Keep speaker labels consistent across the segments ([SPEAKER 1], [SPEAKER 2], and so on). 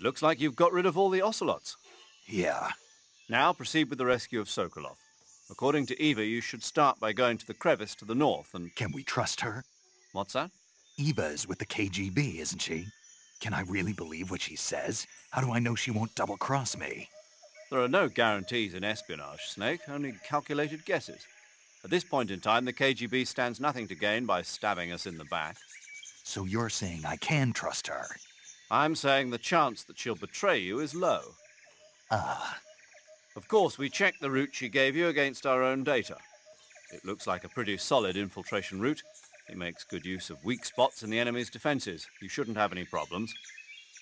[SPEAKER 1] looks like you've got rid of all the Ocelots.
[SPEAKER 2] Yeah.
[SPEAKER 1] Now proceed with the rescue of Sokolov. According to Eva, you should start by going to the Crevice to the north and...
[SPEAKER 2] Can we trust her?
[SPEAKER 1] What's that?
[SPEAKER 2] Eva is with the KGB, isn't she? Can I really believe what she says? How do I know she won't double-cross me?
[SPEAKER 1] There are no guarantees in espionage, Snake, only calculated guesses. At this point in time, the KGB stands nothing to gain by stabbing us in the back.
[SPEAKER 2] So you're saying I can trust her?
[SPEAKER 1] I'm saying the chance that she'll betray you is low.
[SPEAKER 2] Ah.
[SPEAKER 1] Of course, we checked the route she gave you against our own data. It looks like a pretty solid infiltration route. It makes good use of weak spots in the enemy's defenses. You shouldn't have any problems.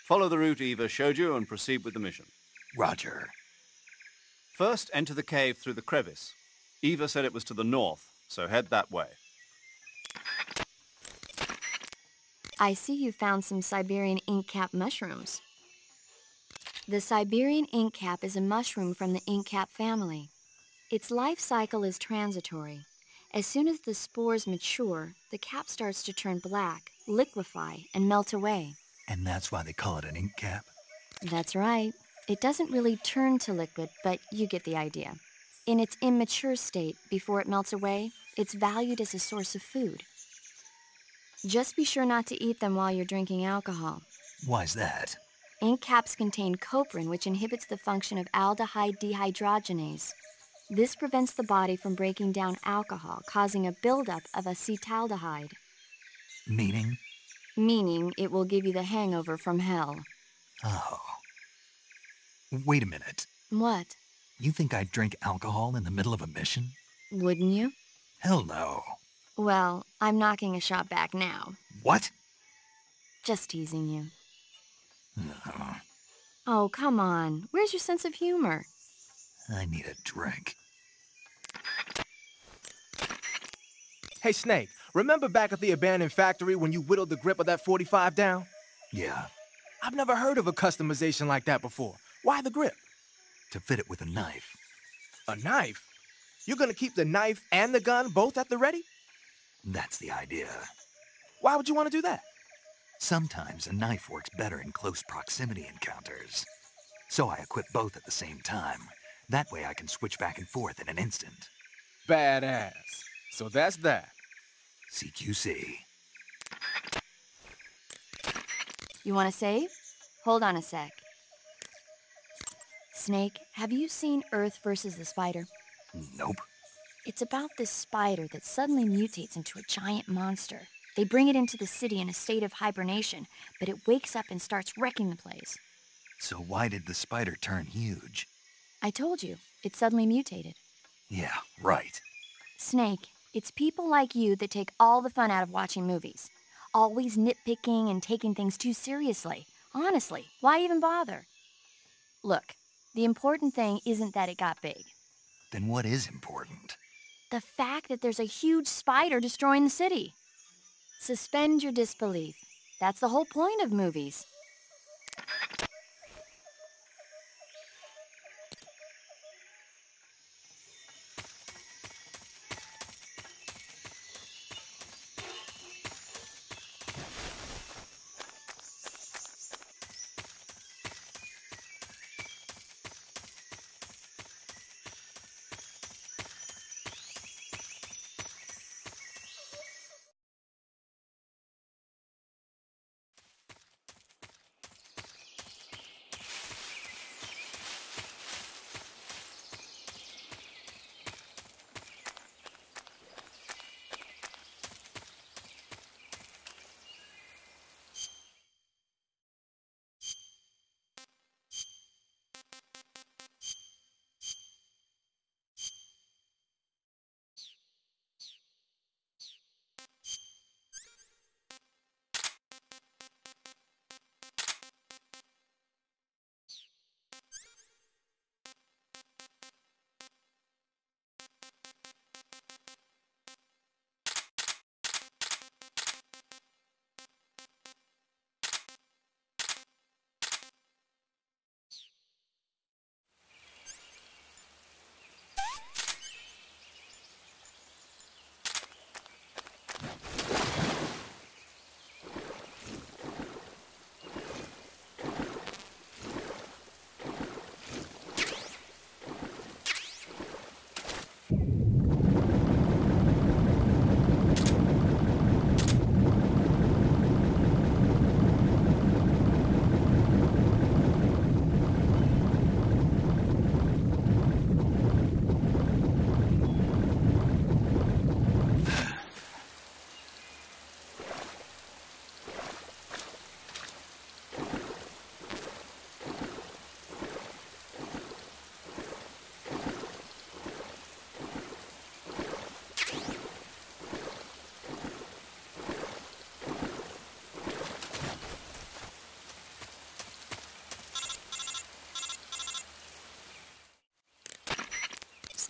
[SPEAKER 1] Follow the route Eva showed you and proceed with the mission.
[SPEAKER 2] Roger.
[SPEAKER 1] First, enter the cave through the Crevice. Eva said it was to the north, so head that way.
[SPEAKER 3] I see you found some Siberian inkcap mushrooms. The Siberian inkcap is a mushroom from the inkcap family. Its life cycle is transitory. As soon as the spores mature, the cap starts to turn black, liquefy, and melt away.
[SPEAKER 2] And that's why they call it an ink cap?
[SPEAKER 3] That's right. It doesn't really turn to liquid, but you get the idea. In its immature state, before it melts away, it's valued as a source of food. Just be sure not to eat them while you're drinking alcohol.
[SPEAKER 2] Why's that?
[SPEAKER 3] Ink caps contain coprin, which inhibits the function of aldehyde dehydrogenase. This prevents the body from breaking down alcohol, causing a buildup of acetaldehyde.
[SPEAKER 2] Meaning?
[SPEAKER 3] Meaning it will give you the hangover from hell.
[SPEAKER 2] Oh. Wait a minute.
[SPEAKER 3] What?
[SPEAKER 2] You think I'd drink alcohol in the middle of a mission?
[SPEAKER 3] Wouldn't you?
[SPEAKER 2] Hell no.
[SPEAKER 3] Well, I'm knocking a shot back now.
[SPEAKER 2] What?
[SPEAKER 3] Just teasing you.
[SPEAKER 2] Uh,
[SPEAKER 3] Oh, come on. Where's your sense of humor?
[SPEAKER 2] I need a drink.
[SPEAKER 4] Hey, Snake, remember back at the abandoned factory when you whittled the grip of that 45 down?
[SPEAKER 2] Yeah.
[SPEAKER 4] I've never heard of a customization like that before. Why the grip?
[SPEAKER 2] To fit it with a knife.
[SPEAKER 4] A knife? You're gonna keep the knife and the gun both at the ready?
[SPEAKER 2] That's the idea.
[SPEAKER 4] Why would you want to do that?
[SPEAKER 2] Sometimes a knife works better in close proximity encounters. So I equip both at the same time. That way I can switch back and forth in an instant.
[SPEAKER 4] Badass. So that's that.
[SPEAKER 2] CQC.
[SPEAKER 3] You want to save? Hold on a sec. Snake, have you seen Earth versus the Spider?
[SPEAKER 2] Nope.
[SPEAKER 3] It's about this spider that suddenly mutates into a giant monster. They bring it into the city in a state of hibernation, but it wakes up and starts wrecking the place.
[SPEAKER 2] So why did the spider turn huge?
[SPEAKER 3] I told you, it suddenly mutated.
[SPEAKER 2] Yeah, right.
[SPEAKER 3] Snake, it's people like you that take all the fun out of watching movies. Always nitpicking and taking things too seriously. Honestly, why even bother? Look, the important thing isn't that it got big.
[SPEAKER 2] Then what is important?
[SPEAKER 3] The fact that there's a huge spider destroying the city. Suspend your disbelief. That's the whole point of movies.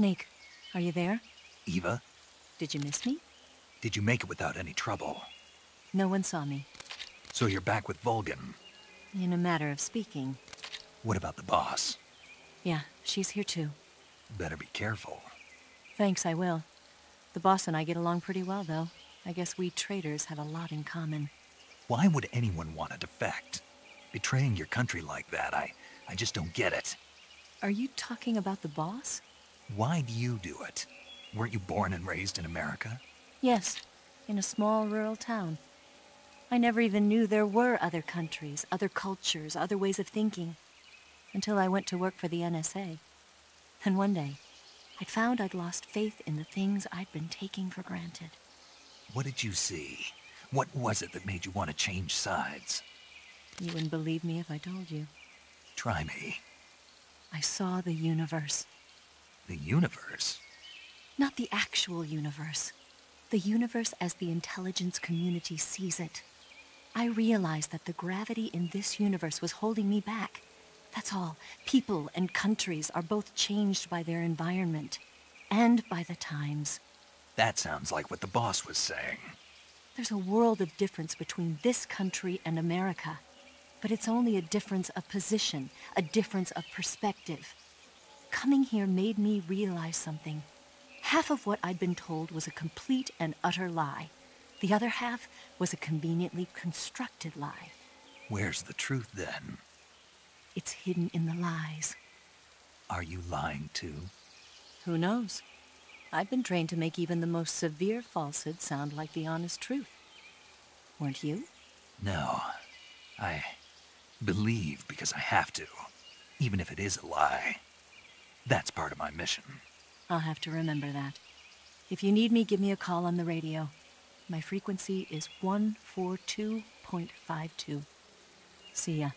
[SPEAKER 5] Snake, are you there?
[SPEAKER 2] Eva,
[SPEAKER 5] Did you miss me?
[SPEAKER 2] did you make it without any trouble?
[SPEAKER 5] No one saw me.
[SPEAKER 2] So you're back with Vulcan.
[SPEAKER 5] In a matter of speaking.
[SPEAKER 2] What about the boss?
[SPEAKER 5] Yeah, she's here too.
[SPEAKER 2] Better be careful.
[SPEAKER 5] Thanks, I will. The boss and I get along pretty well, though. I guess we traitors have a lot in common.
[SPEAKER 2] Why would anyone want to defect? Betraying your country like that, I just don't get it.
[SPEAKER 5] Are you talking about the boss?
[SPEAKER 2] Why do you do it? Weren't you born and raised in America?
[SPEAKER 5] Yes, in a small rural town. I never even knew there were other countries, other cultures, other ways of thinking, until I went to work for the NSA. And one day, I found I'd lost faith in the things I'd been taking for granted.
[SPEAKER 2] What did you see? What was it that made you want to change sides?
[SPEAKER 5] You wouldn't believe me if I told you.
[SPEAKER 2] Try me.
[SPEAKER 5] I saw the universe.
[SPEAKER 2] The universe?
[SPEAKER 5] Not the actual universe. The universe as the intelligence community sees it. I realized that the gravity in this universe was holding me back. That's all. People and countries are both changed by their environment. And by the times.
[SPEAKER 2] That sounds like what the boss was saying.
[SPEAKER 5] There's a world of difference between this country and America. But it's only a difference of position, a difference of perspective. Coming here made me realize something. Half of what I'd been told was a complete and utter lie. The other half was a conveniently constructed lie.
[SPEAKER 2] Where's the truth, then?
[SPEAKER 5] It's hidden in the lies.
[SPEAKER 2] Are you lying, too?
[SPEAKER 5] Who knows? I've been trained to make even the most severe falsehood sound like the honest truth. Weren't you?
[SPEAKER 2] No. I believe because I have to, even if it is a lie. That's part of my mission.
[SPEAKER 5] I'll have to remember that. If you need me, give me a call on the radio. My frequency is 142.52. See ya.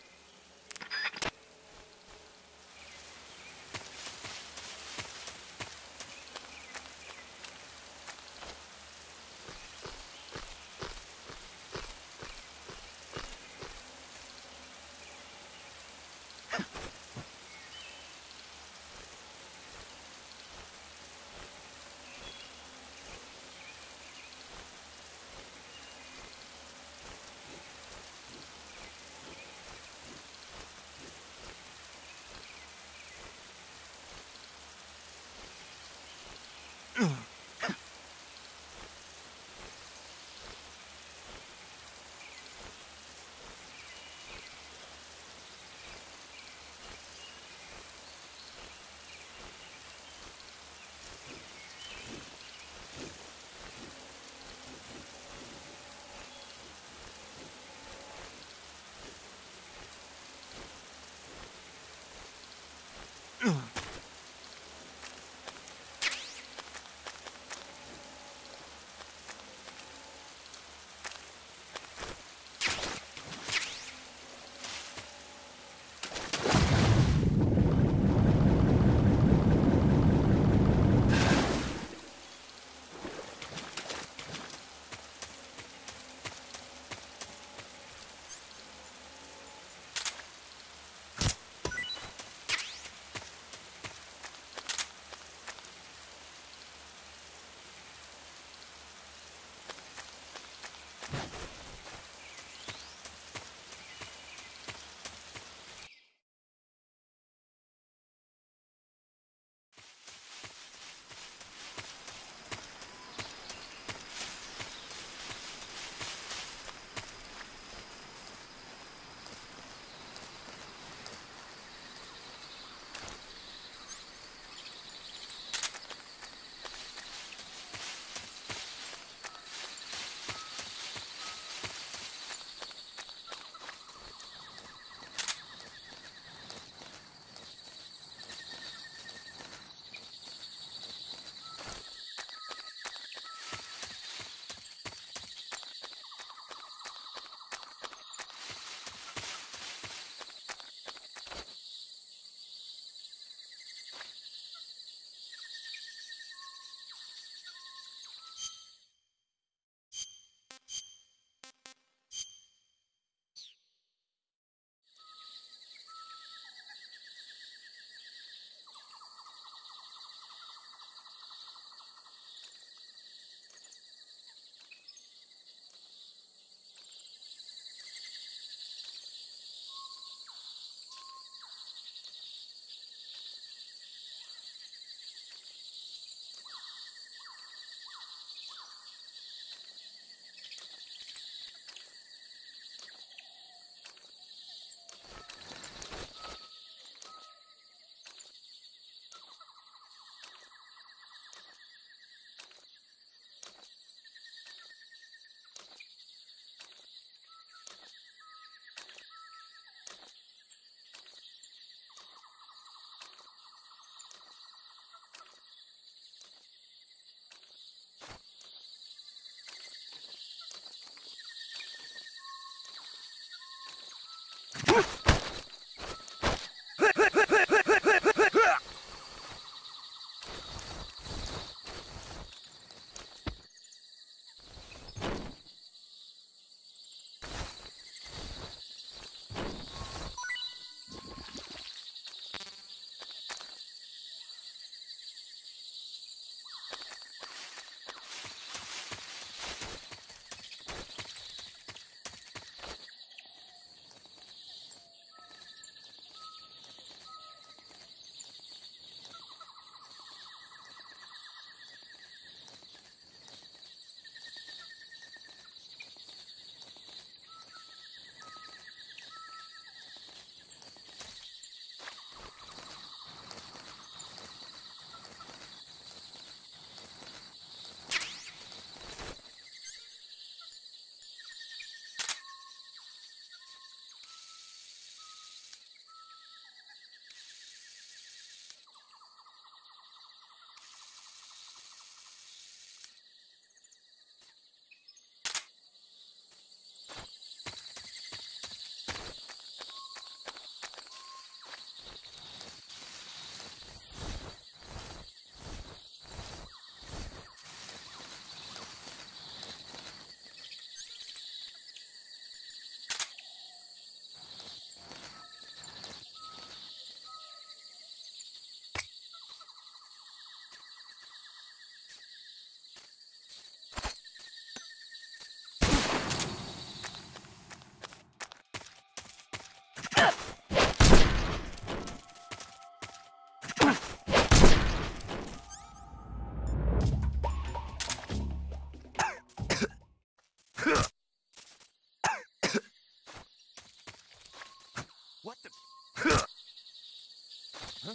[SPEAKER 4] What the? Huh?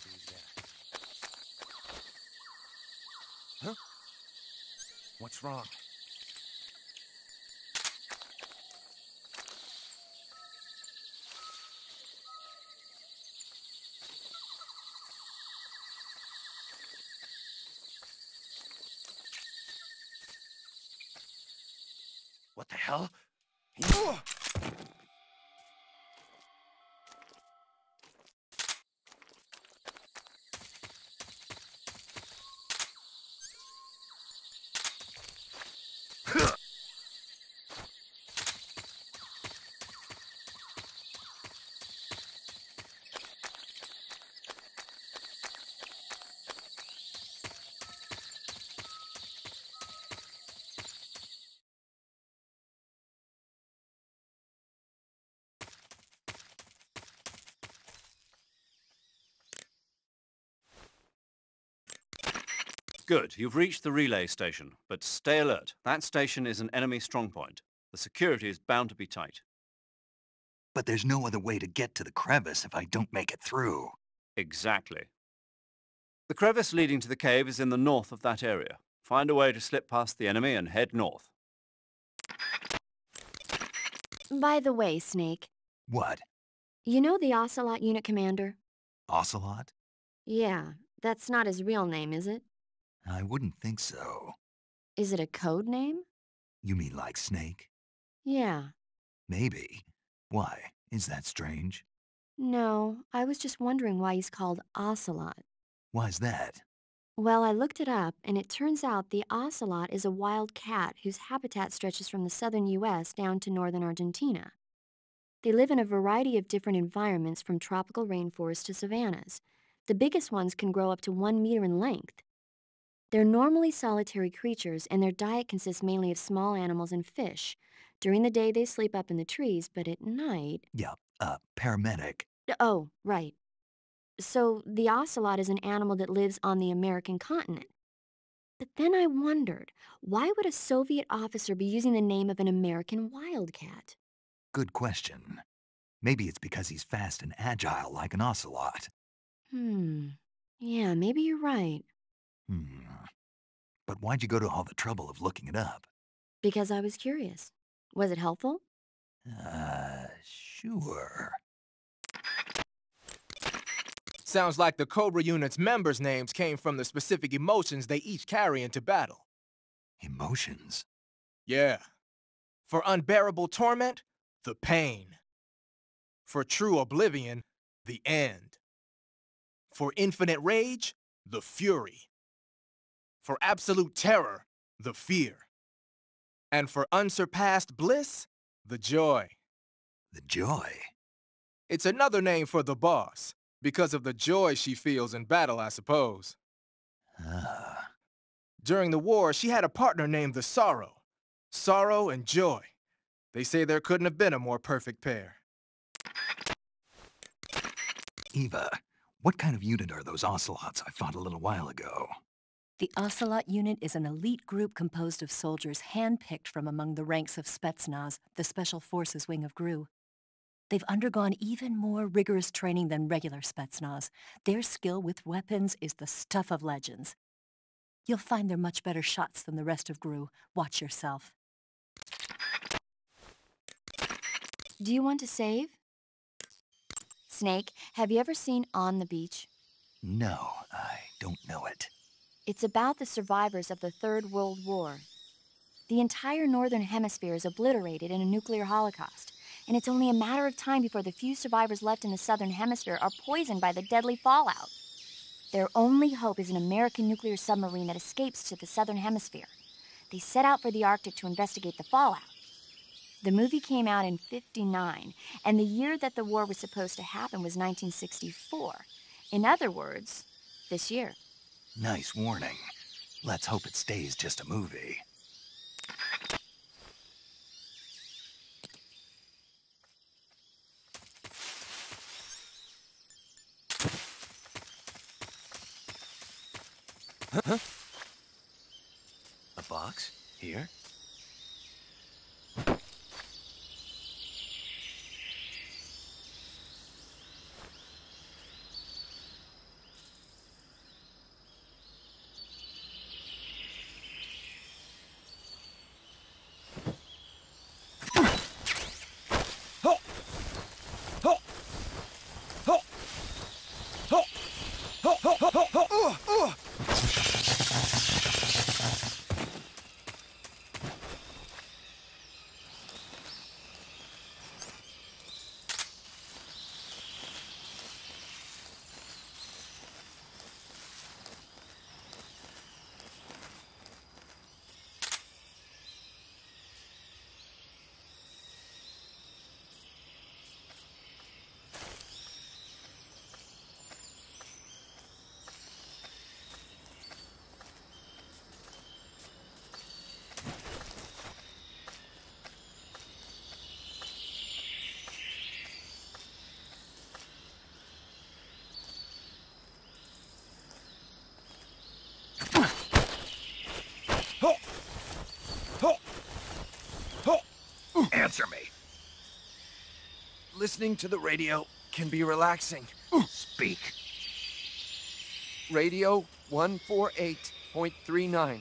[SPEAKER 4] Who's that? Huh? What's wrong? What the hell?
[SPEAKER 1] Good, you've reached the relay station, but stay alert. That station is an enemy strongpoint. The security is bound to be tight.
[SPEAKER 2] But there's no other way to get to the crevice if I don't make it through.
[SPEAKER 1] Exactly. The crevice leading to the cave is in the north of that area. Find a way to slip past the enemy and head north.
[SPEAKER 3] By the way, Snake,
[SPEAKER 2] What?
[SPEAKER 3] you know the Ocelot unit commander?
[SPEAKER 2] Ocelot?
[SPEAKER 3] Yeah, that's not his real name, is it?
[SPEAKER 2] I wouldn't think so.
[SPEAKER 3] Is it a code name?
[SPEAKER 2] You mean like Snake?
[SPEAKER 3] Yeah.
[SPEAKER 2] Maybe. Why? Is that strange?
[SPEAKER 3] No, I was just wondering why he's called Ocelot.
[SPEAKER 2] Why's that?
[SPEAKER 3] Well, I looked it up, and it turns out the ocelot is a wild cat whose habitat stretches from the southern U.S. down to northern Argentina. They live in a variety of different environments from tropical rainforests to savannas. The biggest ones can grow up to 1 meter in length. They're normally solitary creatures, and their diet consists mainly of small animals and fish. During the day, they sleep up in the trees, but at night...
[SPEAKER 2] Yeah, paramedic.
[SPEAKER 3] Oh, right. So the ocelot is an animal that lives on the American continent. But then I wondered, why would a Soviet officer be using the name of an American wildcat?
[SPEAKER 2] Good question. Maybe it's because he's fast and agile like an ocelot.
[SPEAKER 3] Yeah, maybe you're right.
[SPEAKER 2] But why'd you go to all the trouble of looking it up?
[SPEAKER 3] Because I was curious. Was it helpful?
[SPEAKER 2] Sure.
[SPEAKER 4] Sounds like the Cobra unit's members' names came from the specific emotions they each carry into battle.
[SPEAKER 2] Emotions?
[SPEAKER 4] Yeah. For unbearable torment, the pain. For true oblivion, the end. For infinite rage, the fury. For absolute terror, the fear. And for unsurpassed bliss, the joy.
[SPEAKER 2] The joy?
[SPEAKER 4] It's another name for the boss, because of the joy she feels in battle, I suppose.
[SPEAKER 2] Ah.
[SPEAKER 4] During the war, she had a partner named the Sorrow. Sorrow and joy. They say there couldn't have been a more perfect pair.
[SPEAKER 2] Eva, what kind of unit are those Ocelots I fought a little while ago?
[SPEAKER 5] The Ocelot unit is an elite group composed of soldiers handpicked from among the ranks of Spetsnaz, the Special Forces wing of GRU. They've undergone even more rigorous training than regular Spetsnaz. Their skill with weapons is the stuff of legends. You'll find they're much better shots than the rest of GRU. Watch yourself.
[SPEAKER 3] Do you want to save? Snake, have you ever seen On the Beach?
[SPEAKER 2] No, I don't know it.
[SPEAKER 3] It's about the survivors of the Third World War. The entire Northern Hemisphere is obliterated in a nuclear holocaust, and it's only a matter of time before the few survivors left in the Southern Hemisphere are poisoned by the deadly fallout. Their only hope is an American nuclear submarine that escapes to the Southern Hemisphere. They set out for the Arctic to investigate the fallout. The movie came out in '59, and the year that the war was supposed to happen was 1964. In other words, this year.
[SPEAKER 2] Nice warning. Let's hope it stays just a movie.
[SPEAKER 6] Huh? A box? Here?
[SPEAKER 2] Answer me.
[SPEAKER 6] Listening to the radio can be relaxing.
[SPEAKER 2] Speak.
[SPEAKER 6] Radio 148.39.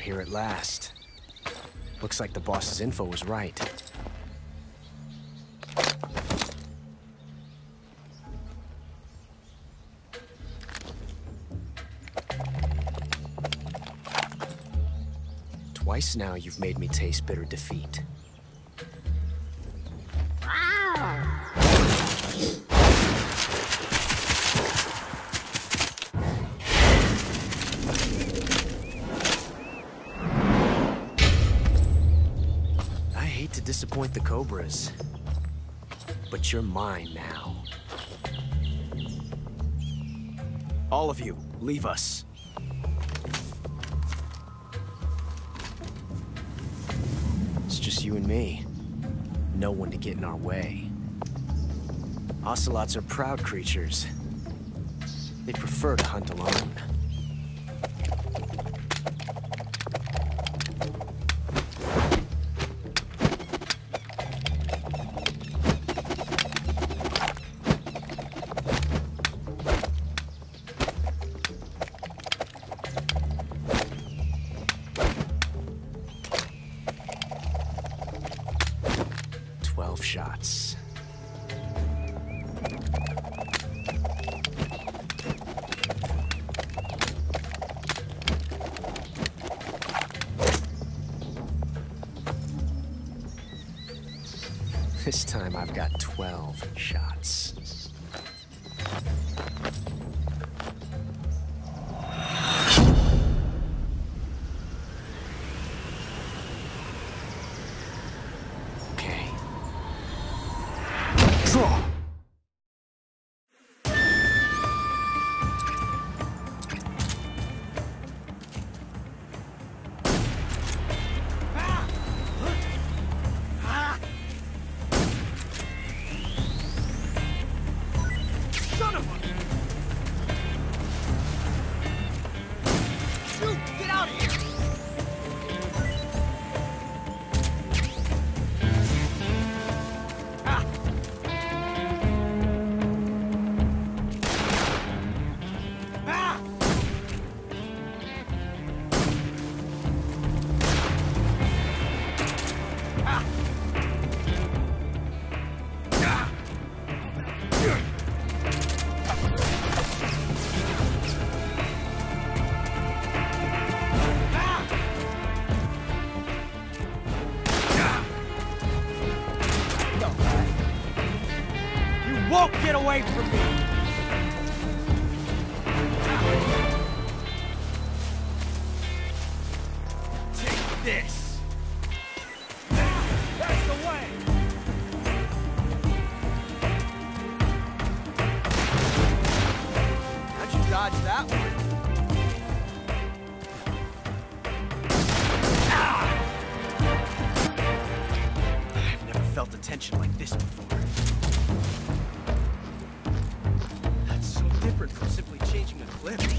[SPEAKER 6] here at last. Looks like the boss's info was right. Twice now you've made me taste bitter defeat. I hate to disappoint the Cobras, but you're mine now. All of you, leave us. It's just you and me. No one to get in our way. Ocelots are proud creatures. They prefer to hunt alone. Shots. This time I've got 12 shots. Draw! Son of a... Shoot! Get out of here! Won't get away from me! Take this! That's the way! How'd you dodge that one? I've never felt a tension like this before. Different from simply changing a clip. Too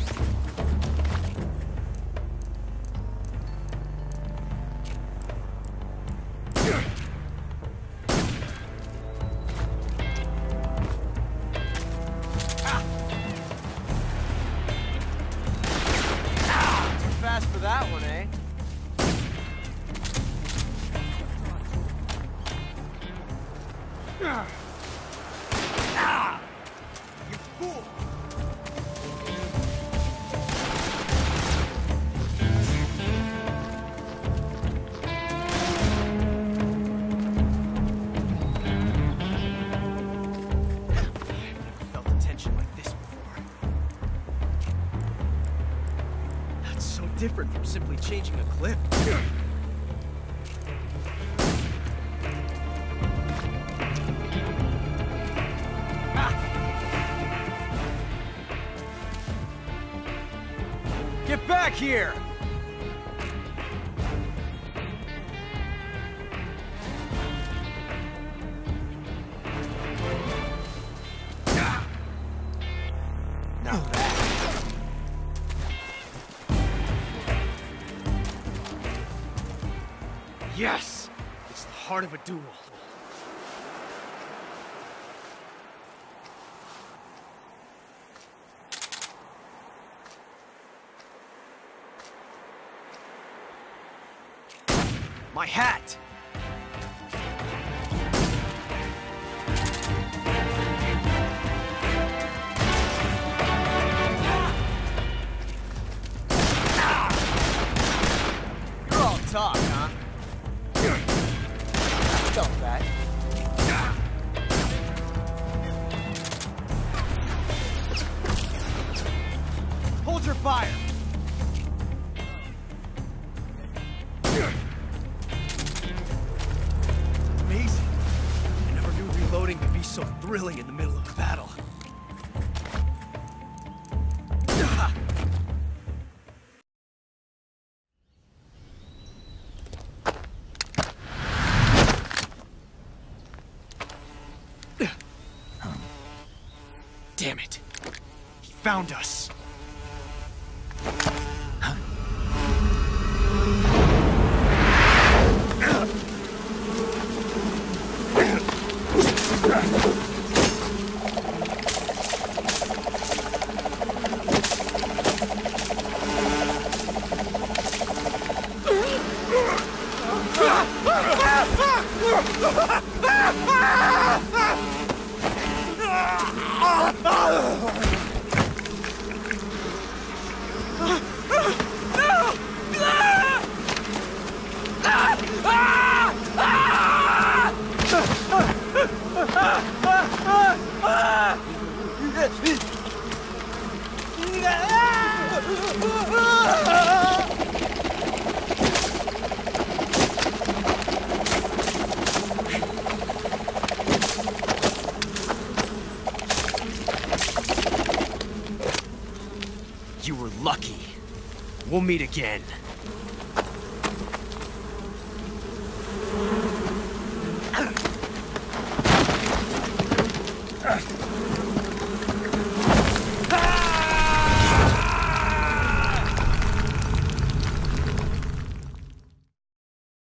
[SPEAKER 6] fast for that one, eh? You fool! Different from simply changing a clip. Get back here! Now that. Yes! It's the heart of a duel. My hat!
[SPEAKER 7] You're all talk, huh? Felt that. Hold your fire! Amazing. I never knew reloading could be so thrilling in the middle of a battle. Damn it. He found us. You were lucky. We'll meet again.